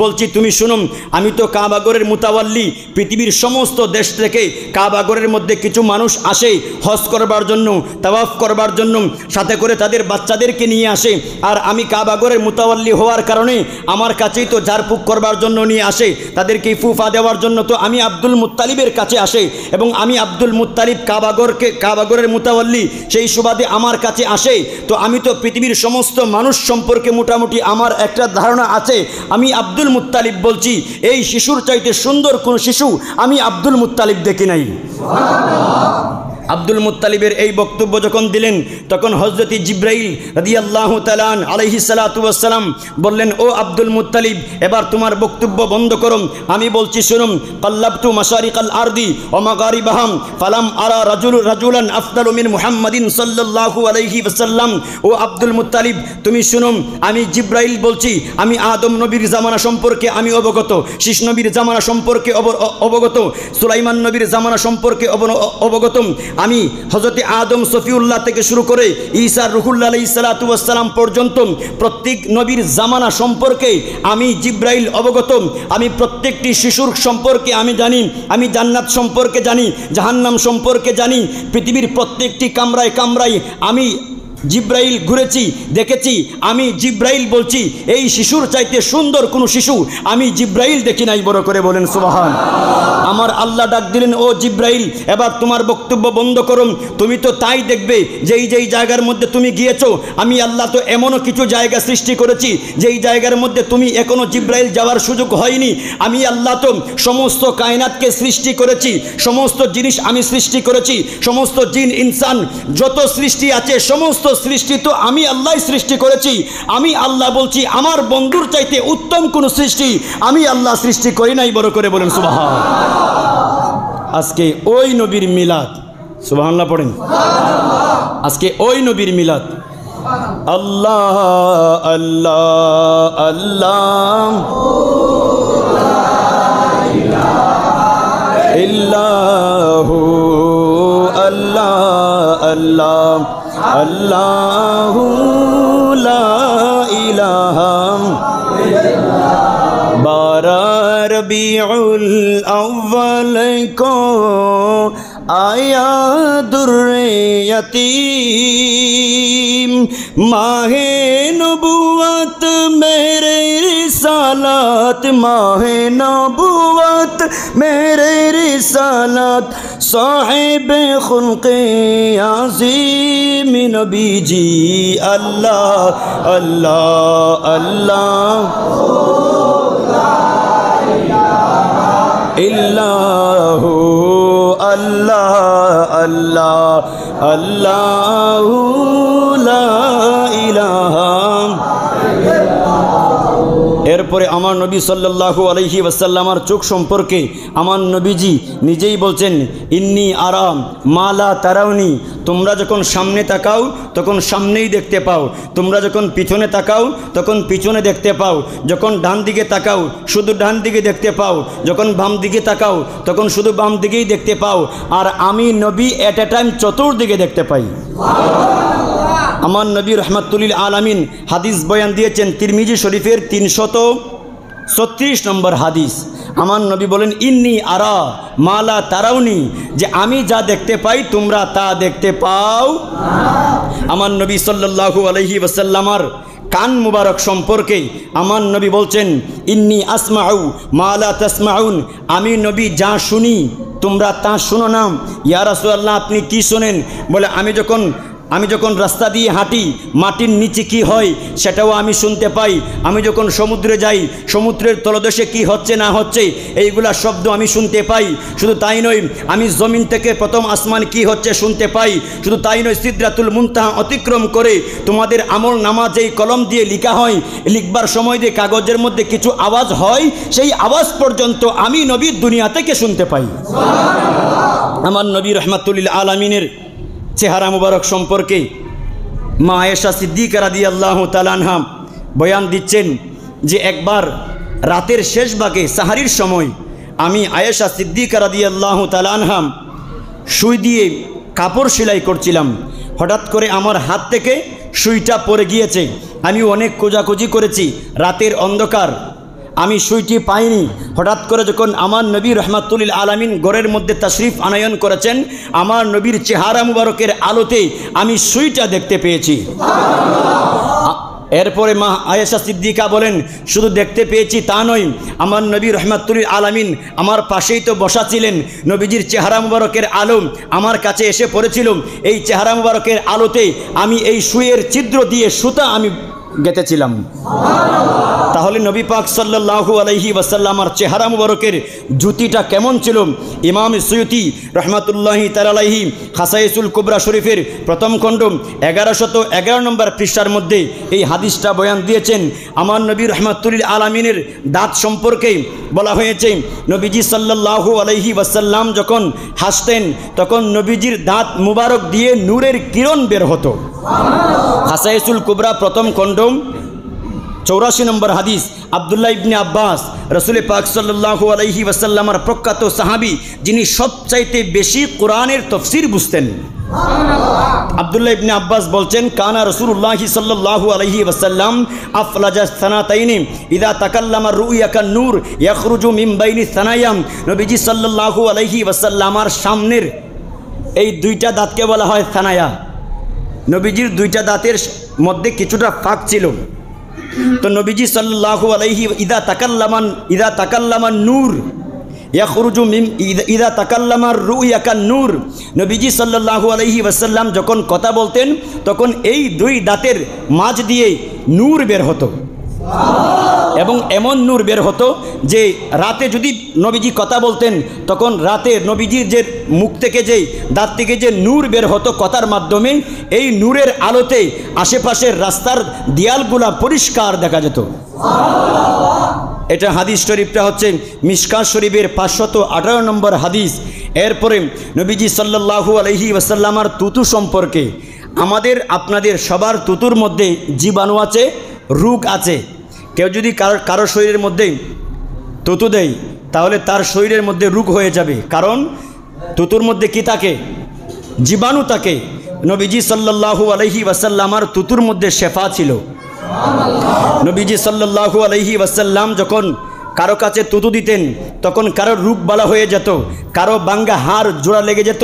বলছি, তুমি শুনুন, আমি তো কাবাগরের মুতাওয়াল্লি। পৃথিবীর সমস্ত দেশ থেকে কাবাগরের মধ্যে কিছু মানুষ আসে হজ করবার জন্য, তাওয়াফ করবার জন্য, সাথে করে তাদের বাচ্চাদেরকে নিয়ে আসে। আর আমি কাবাগরের মুতাওয়াল্লি হওয়ার কারণে আমার কাছেই তো ঝাড়ফুঁক করবার জন্য নিয়ে আসে, তাদেরকে ফুফা দেওয়ার জন্য তো আমি আব্দুল মুত্তালিবের কাছে আসে। এবং আমি আব্দুল মুত্তালিব কাবাগরের মুতাওয়াল্লি, সেই সুবাদে আমার কাছে আসে। তো আমি তো পৃথিবীর সমস্ত মানুষ সম্পর্কে মোটামুটি আমার একটা ধারণা আছে। আমি আব্দুল মুত্তালিব বলছি, এই শিশুর চাইতে সুন্দর কোন শিশু আমি আব্দুল মুত্তালিব দেখি নাই। আব্দুল মুত্তালিবের এই বক্তব্য যখন দিলেন তখন হযরত জিব্রাইল রাদিয়াল্লাহু তাআলা আলাইহিস সালাতু ওয়াস সালাম বললেন, ও আব্দুল মুত্তালিব, এবার তোমার বক্তব্য বন্ধ করো। আমি বলছি শুনুন, কাল্লাবতু মাশারিকাল আরদি ওয়া মাগারিবাহাম ফালাম আরা রাজুলান আফদালু মিন মুহাম্মাদিন সাল্লাল্লাহু আলাইহি ওয়াসাল্লাম। ও আব্দুল মুত্তালিব, তুমি শুনুন, আমি জিব্রাইল বলছি, আমি আদম নবীর জামানা সম্পর্কে আমি অবগত, শীষ নবীর জামানা সম্পর্কে অবগত, সুলাইমান নবীর জামানা সম্পর্কে অবগত। আমি হযরত আদম সফিউল্লাহ থেকে শুরু করে ঈসা রুহুল্লাহ আলাইহিস সালাতু ওয়াস সালাম পর্যন্ত প্রত্যেক নবীর জামানা সম্পর্কে আমি জিব্রাইল অবগত। আমি প্রত্যেকটি শিশুর সম্পর্কে আমি জানি, আমি জান্নাত সম্পর্কে জানি, জাহান্নাম সম্পর্কে জানি। পৃথিবীর প্রত্যেকটি কামরায় কামরায় আমি জিব্রাইল ঘুরেছি, দেখেছি। আমি জিব্রাইল বলছি, এই শিশুর চাইতে সুন্দর কোনো শিশু আমি জিব্রাইল দেখি নাই। বড় করে বলেন সুবহান। আমার আল্লাহ ডাক দিলেন, ও জিব্রাইল, এবার তোমার বক্তব্য বন্ধ করুন। তুমি তো তাই দেখবে যেই জায়গার মধ্যে তুমি গিয়েছো, আমি আল্লাহ তো এমনও কিছু জায়গা সৃষ্টি করেছি যেই জায়গার মধ্যে তুমি এখনো জিব্রাইল যাওয়ার সুযোগ হয়নি। আমি আল্লাহ তো সমস্ত কায়নাতকে সৃষ্টি করেছি, সমস্ত জিনিস আমি সৃষ্টি করেছি, সমস্ত জিন ইনসান যত সৃষ্টি আছে সমস্ত সৃষ্টি তো আমি আল্লাহ সৃষ্টি করেছি। আমি আল্লাহ বলছি, আমার বন্ধুর চাইতে উত্তম কোন সৃষ্টি আমি আল্লাহ সৃষ্টি করি নাই। বড় করে বলেন সুবহান। আজকে ওই নবীর মিলাদ, সুবহানাল্লাহ পড়েন। আজকে ওই নবীর মিলাদ। আল্লাহ আল্লাহ আল্লাহ ইল্লাহু আল্লাহ আল্লাহ আল্লাহু লা ইলাহা বারা রবিউল আউয়াল কো আয়া দুররে यतीम माहे नबुवत मेरे रिसालत माहे नबुवत मेरे रिसालत साहिब खुल्क़े आज़ीम नबी जी अल्लाह अल्लाह अल्लाह इल्लाहु अल्लाह अल्लाह अल्लाहु ला इलाहा। এরপরে আমার নবী সাল্লাল্লাহু আলাইহি ওয়াসাল্লামের চোখ সম্পর্কে আমার নবীজি নিজেই বলছেন, ইন্নী আরাম মালা তারাউনি। তোমরা যখন সামনে তাকাও তখন সামনেই দেখতে পাও, তোমরা যখন পিছনে তাকাও তখন পিছনে দেখতে পাও, যখন ডান দিকে তাকাও শুধু ডান দিকে দেখতে পাও, যখন বাম দিকে তাকাও তখন শুধু বাম দিকেই দেখতে পাও। আর আমি নবী এট এ টাইম চতুর্দিকে দেখতে পাই। আমার নবী রহমাতুল্লিল আলামিন হাদিস বয়ান দিয়েছেন তিরমিজি শরীফের 336 নম্বর হাদিস। আমার নবী বলেন, ইন্নী আরা মালা তারাউনি, যে আমি যা দেখতে পাই তোমরা তা দেখতে পাও। আমার নবী সাল্লাল্লাহু আলাইহি ওয়াসাল্লামার কান মুবারক সম্পর্কে আমার নবী বলছেন, ইন্নী আসমাউ মালা তাসমাউন, আমি নবী যা শুনি তোমরা তা শুনো না। ইয়া রাসূলুল্লাহ, আপনি কি শোনেন? বলে, আমি যখন আমি যখন রাস্তা দিয়ে হাঁটি মাটির নিচে কি হয় সেটাও আমি শুনতে পাই। আমি যখন সমুদ্রে যাই সমুদ্রের তলদেশে কি হচ্ছে না হচ্ছে এইগুলা শব্দ আমি শুনতে পাই। শুধু তাই নয়, আমি জমিন থেকে প্রথম আসমান কি হচ্ছে শুনতে পাই। শুধু তাই নয়, সিদরাতুল মুনতাহা অতিক্রম করে তোমাদের আমল নামা যেই কলম দিয়ে লেখা হয়, লিখবার সময় যে কাগজের মধ্যে কিছু আওয়াজ হয়, সেই আওয়াজ পর্যন্ত আমি নবীর দুনিয়া থেকে শুনতে পাই। আমার নবী রহমাতুল আলামিনের চেহারা মুবারক সম্পর্কে মা আয়েশা সিদ্দিকা রাদিয়াল্লাহু তাআলা আনহা বয়ান দিচ্ছেন যে একবার রাতের শেষ ভাগে সাহারির সময় আমি আয়েশা সিদ্দিকা রাদিয়াল্লাহু তাআলা আনহা সুই দিয়ে কাপড় সেলাই করছিলাম। হঠাৎ করে আমার হাত থেকে সুইটা পড়ে গিয়েছে। আমি অনেক খোঁজাখুঁজি করেছি, রাতের অন্ধকার, আমি সুইটি পাইনি। হঠাৎ করে যখন আমার নবী রহমাতুল আলামিন ঘরের মধ্যে তাশরিফ আনয়ন করেছেন, আমার নবীর চেহারা মুবারকের আলোতে আমি সুইটা দেখতে পেয়েছি। এরপরে মা আয়েশা সিদ্দিকা বলেন, শুধু দেখতে পেয়েছি তা নয়, আমার নবী রহমাতুল আলামিন আমার পাশেই তো বসা ছিলেন। নবীজির চেহারা মুবারকের আলো আমার কাছে এসে পড়েছিল। এই চেহারা মুবারকের আলোতে আমি এই সুইয়ের ছিদ্র দিয়ে সুতা আমি গেঁথেছিলাম। তাহলে নবী পাক সাল্লাল্লাহু আলাইহি ওয়াসাল্লামের চেহারা মুবারকের জুতিটা কেমন ছিল? ইমাম সুয়ুতি রহমাতুল্লাহি তাআলা আলাইহি খাসাইসুল কুবরা শরীফের প্রথম খণ্ড 1111 নম্বর পৃষ্ঠার মধ্যে এই হাদিসটা বয়ান দিয়েছেন। আমার নবী রহমাতুল আলামিনের দাঁত সম্পর্কে বলা হয়েছে, নবীজি সাল্লাল্লাহু আলাইহি ওয়াসাল্লাম যখন হাসতেন তখন নবীজির দাঁত মুবারক দিয়ে নূরের কিরণ বের হতো। খাসাইসুল কুবরা প্রথম খণ্ড 84 নম্বর হাদিস। আব্দুল্লাহ ইবনে আব্বাস রসুল পাক সাল্লাল্লাহু আলাইহি ওয়াসাল্লামের প্রখ্যাত সাহাবী, যিনি সবচাইতে বেশি কোরআনের তফসির বুঝতেন। আব্দুল্লাহ ইবনে আব্বাস বলছেন, কানা রাসূলুল্লাহ সাল্লাল্লাহু আলাইহি ওয়াসাল্লাম আফলাজা সানাতাইনি ইদা তাকাল্লামা রুইয়াকা নূর ইয়াখরুজু মিন বাইনি সানায়াম। নবীজি সাল্লাল্লাহু আলাইহি ওয়াসাল্লামের সামনের এই দুইটা দাঁতকে বলা হয় সানায়া। নবীজির দুইটা দাঁতের মধ্যে কিছুটা ফাঁক ছিল। তো নবীজি সাল্লাল্লাহু আলাইহি ইদা তাকাল্লামান নূর ইয়াখরুজু মিন ইদা তাকাল্লামার রুইয়াকান নূর। নবীজি সাল্লাল্লাহু আলাইহি ওয়াসাল্লাম যখন কথা বলতেন তখন এই দুই দাঁতের মাঝ দিয়ে নূর বের হতো, এবং এমন নূর বের হতো যে রাতে যদি নবীজি কথা বলতেন তখন রাতে নবীজির যে মুখ থেকে যে দাঁত থেকে যে নূর বের হতো কথার মাধ্যমে, এই নূরের আলোতে আশেপাশের রাস্তার দেয়ালগুলা পরিষ্কার দেখা যেত। এটা হাদিস শরীফটা হচ্ছে মিশকাত শরীফের 518 নম্বর হাদিস। এরপরে নবীজি সাল্লাল্লাহু আলাইহি ওয়াসাল্লামের তুতু সম্পর্কে, আমাদের আপনাদের সবার তুতুর মধ্যে জীবাণু আছে, রোগ আছে। কেউ যদি কারো শরীরের মধ্যে তুতু দেয় তাহলে তার শরীরের মধ্যে রোগ হয়ে যাবে, কারণ তুতুর মধ্যে কি থাকে? জীবাণু থাকে। নবীজি সাল্লাল্লাহু আলাইহি ওয়াসাল্লামের তুতুর মধ্যে শেফা ছিল। নবীজি সাল্লাল্লাহু আলাইহি ওয়াসাল্লাম যখন কারো কাছে তুতু দিতেন তখন কারো রোগ বালা হয়ে যেত, কারো বাঙ্গা হাড় জোড়া লেগে যেত,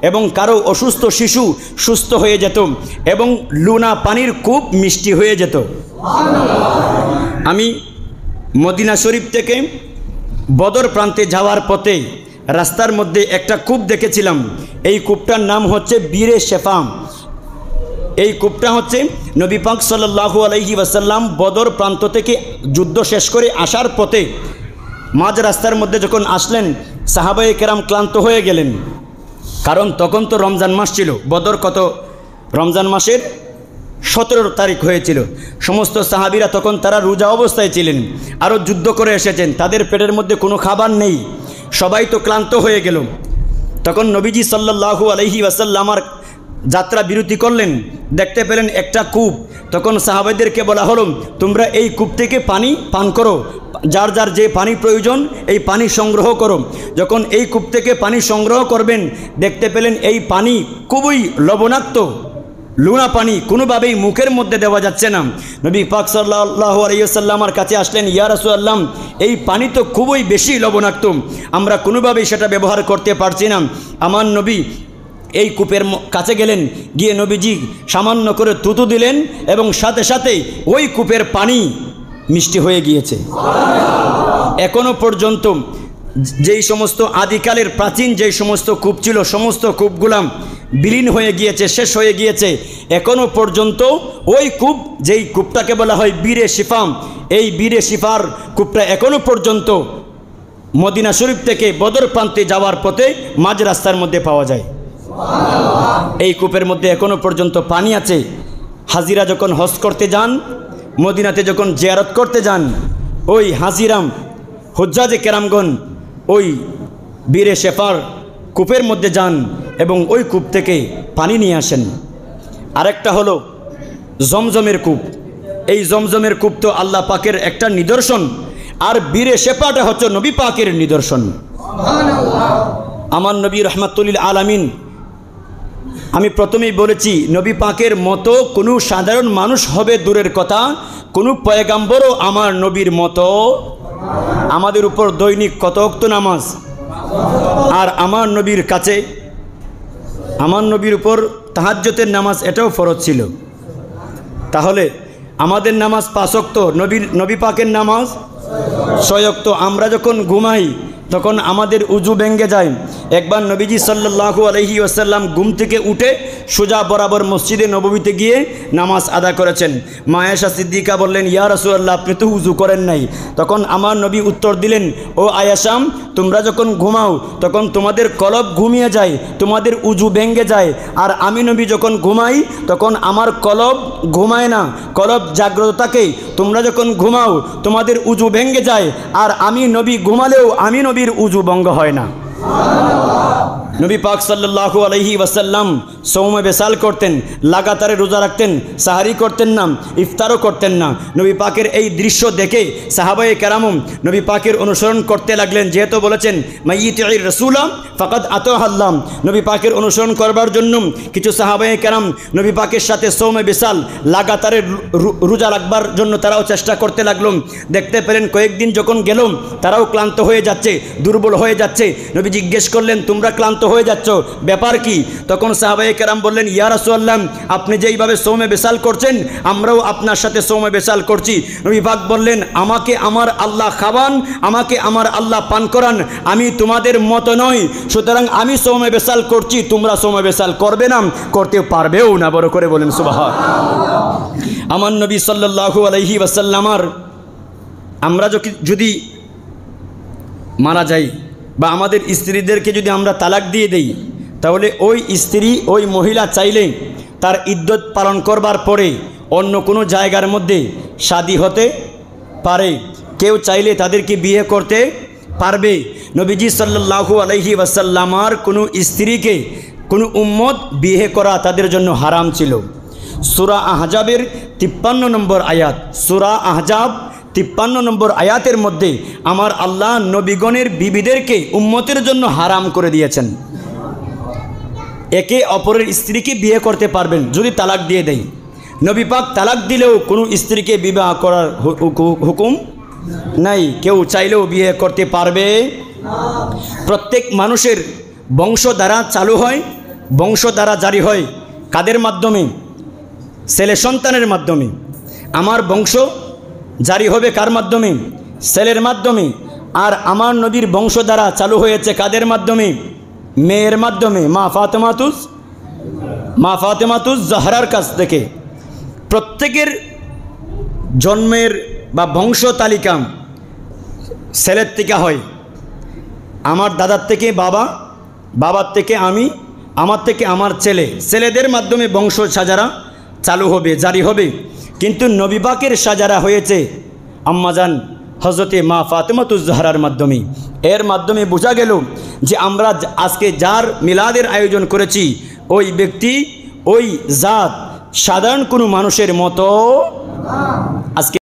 এবং কারো অসুস্থ শিশু সুস্থ হয়ে যেত, এবং লুনা পানির কূপ মিষ্টি হয়ে যেত। আমি মদিনা শরীফ থেকে বদর প্রান্তে যাওয়ার পথে রাস্তার মধ্যে একটা কূপ দেখেছিলাম। এই কূপটার নাম হচ্ছে বীরে শেফা। এই কূপটা হচ্ছে নবী পাক সাল্লাল্লাহু আলাইহি ওয়াসাল্লাম বদর প্রান্ত থেকে যুদ্ধ শেষ করে আসার পথে মাঝ রাস্তার মধ্যে যখন আসলেন, সাহাবায়ে কেরাম ক্লান্ত হয়ে গেলেন, কারণ তখন তো রমজান মাস ছিল। বদর কত? রমজান মাসের 17 তারিখ হয়েছিল। সমস্ত সাহাবীরা তখন তারা রোজা অবস্থায় ছিলেন, আরও যুদ্ধ করে এসেছেন, তাদের পেটের মধ্যে কোনো খাবার নেই, সবাই তো ক্লান্ত হয়ে গেল। তখন নবীজি সাল্লাল্লাহু আলাইহি ওয়াসাল্লামের যাত্রা বিরতি করলেন, দেখতে পেলেন একটা কূপ। তখন সাহাবাদেরকে বলা হলো, তোমরা এই কূপ থেকে পানি পান করো, যার যার যে পানি প্রয়োজন এই পানি সংগ্রহ করো। যখন এই কূপ থেকে পানি সংগ্রহ করবেন দেখতে পেলেন এই পানি খুবই লবণাক্ত, লুনা পানি, কোনোভাবেই মুখের মধ্যে দেওয়া যাচ্ছে না। নবী পাক সাল্লাল্লাহু আলাইহি ওয়াসাল্লামের কাছে আসলেন, ইয়া রাসূলুল্লাহ, এই পানি তো খুবই বেশি লবণাক্ত, আমরা কোনোভাবেই সেটা ব্যবহার করতে পারছি না। আমার নবী এই কূপের কাছে গেলেন, গিয়ে নবীজি সামান্য করে তুতু দিলেন এবং সাথে সাথে ওই কূপের পানি মিষ্টি হয়ে গিয়েছে। এখনো পর্যন্ত যেই সমস্ত আদিকালের প্রাচীন যেই সমস্ত কূপ ছিল সমস্ত কূপগুলাম বিলীন হয়ে গিয়েছে, শেষ হয়ে গিয়েছে। এখনও পর্যন্ত ওই কূপ, যেই কূপটাকে বলা হয় বীরে শিফাম, এই বীরে শিফার কূপটা এখনও পর্যন্ত মদিনা শরীফ থেকে বদর প্রান্তে যাওয়ার পথে মাঝ রাস্তার মধ্যে পাওয়া যায়। এই কূপের মধ্যে এখনও পর্যন্ত পানি আছে। হাজিরা যখন হজ করতে যান, মদিনাতে যখন জিয়ারত করতে যান, ওই হাজিরাম হুজ্জাজে কেরামগণ ওই বীরে শেফার কূপের মধ্যে যান এবং ওই কূপ থেকে পানি নিয়ে আসেন। আরেকটা হলো জমজমের কূপ। এই জমজমের কূপ তো আল্লাহ পাকের একটা নিদর্শন, আর বীরে শেফাটা হচ্ছে নবী পাকের নিদর্শন। আমার নবী রহমাতুল আলামিন, আমি প্রথমেই বলেছি, নবী পাকের মতো কোনো সাধারণ মানুষ হবে দূরের কথা, কোনো পয়গাম্বরও আমার নবীর মতো। আমাদের উপর দৈনিক কত ওয়াক্ত নামাজ, আর আমার নবীর কাছে, আমার নবীর উপর তাহাজ্জুদের নামাজ এটাও ফরজ ছিল। তাহলে আমাদের নামাজ 5 ওয়াক্ত, নবী পাকের নামাজ 6 ওয়াক্ত। আমরা যখন ঘুমাই তখন আমাদের উজু ভেঙে যায়। একবার নবীজি সাল্লাল্লাহু আলাইহি ওয়াসাল্লাম ঘুম থেকে উঠে সোজা বরাবর মসজিদে নববীতে গিয়ে নামাজ আদা করেছেন। মা আয়েশা সিদ্দিকা বললেন, ইয়া রাসূলুল্লাহ, আপনি তো উজু করেন নাই। তখন আমার নবী উত্তর দিলেন, ও আয়েশা, তোমরা যখন ঘুমাও তখন তোমাদের কলব ঘুমিয়ে যায়, তোমাদের উজু ভেঙে যায়, আর আমি নবী যখন ঘুমাই তখন আমার কলব ঘুমায় না, কলব জাগ্রত থাকে। তোমরা যখন ঘুমাও তোমাদের উজু ভেঙে যায়, আর আমি নবী ঘুমালেও আমি নবীর উজু ভঙ্গ হয় না। নবী পাক সাল্লাল্লাহু আলাইহি ওয়াসাল্লাম সৌমে বেসাল করতেন, লাগাতারে রোজা রাখতেন, সাহারি করতেন না, ইফতারও করতেন না। নবী পাকের এই দৃশ্য দেখে সাহাবায়ে কেরাম নবী পাকের অনুসরণ করতে লাগলেন। যেহেতু বলেছেন মাইয়িতির রাসূলা ফাকাদ আতাহাল্লাম, নবী পাকের অনুসরণ করবার জন্য কিছু সাহাবায়ে কেরাম নবী পাকের সাথে সৌমে বেসাল লাগাতারে রোজা রাখবার জন্য তারাও চেষ্টা করতে লাগলো। দেখতে পেলেন কয়েকদিন যখন গেল তারাও ক্লান্ত হয়ে যাচ্ছে, দুর্বল হয়ে যাচ্ছে। নবী জিজ্ঞেস করলেন, তোমরা ক্লান্ত হয়ে যাচ্ছ, ব্যাপার কি? তখন সাহাবায়ে কেরাম বললেন, ইয়া রাসূলুল্লাহ, আপনি যেইভাবে সৌমে বেসাল করছেন আমরাও আপনার সাথে সৌমে বেসাল করছি। নবী পাক বললেন, আমাকে আমার আল্লাহ খাওয়ান, আমাকে আমার আল্লাহ পান করান, আমি তোমাদের মতো নই, সুতরাং আমি সৌমে বেসাল করছি, তোমরা সৌমে বেসাল করবে না, করতে পারবেও না। বড় করে বলেন সুবহানাল্লাহ। আমার নবী সাল্লাল্লাহু আলাইহি ওয়াসাল্লামার আমরা যদি মারা যাই বা আমাদের স্ত্রীদেরকে যদি আমরা তালাক দিয়ে দেই, তাহলে ওই স্ত্রী, ওই মহিলা চাইলে তার ইদ্যত পালন করবার পরে অন্য কোনো জায়গার মধ্যে শাদী হতে পারে। কেউ চাইলে তাদেরকে বিয়ে করতে পারবে। নবীজি সাল্লাল্লাহু আলাইহি ওয়াসাল্লামার কোনো স্ত্রীকে কোনো উম্মত বিয়ে করা তাদের জন্য হারাম ছিল। সূরা আহজাবের 53 নম্বর আয়াত, সূরা আহজাব 53 নম্বর আয়াতের মধ্যে আমার আল্লাহ নবীগণের বিবিদেরকে উম্মতের জন্য হারাম করে দিয়েছেন। একে অপরের স্ত্রীকে বিয়ে করতে পারবেন যদি তালাক দিয়ে দেয়। নবী পাক তালাক দিলেও কোনো স্ত্রীকে বিবাহ করার হুকুম নাই, কেউ চাইলেও বিয়ে করতে পারবে। প্রত্যেক মানুষের বংশধারা চালু হয়, বংশধারা জারি হয় কাদের মাধ্যমে? ছেলে সন্তানের মাধ্যমে। আমার বংশ জারি হবে কার মাধ্যমে? ছেলের মাধ্যমে। আর আমার নবীর বংশধারা চালু হয়েছে কাদের মাধ্যমে? মেয়ের মাধ্যমে, মা ফাতেমাতুজ জাহরার কাছ থেকে। প্রত্যেকের জন্মের বা বংশ তালিকা ছেলের থেকে হয়। আমার দাদার থেকে বাবা, বাবার থেকে আমি, আমার থেকে আমার ছেলে, ছেলেদের মাধ্যমে বংশ সাজারা চালু হবে, জারি হবে। কিন্তু নবী পাকের সাজারা হয়েছে আম্মাজান হযরতে মা ফাতেমাতুজ জাহরার মাধ্যমে। এর মাধ্যমে বোঝা গেল যে আমরা আজকে যার মিলাদের আয়োজন করেছি ওই ব্যক্তি, ওই জাত সাধারণ কোনো মানুষের মতো আজকে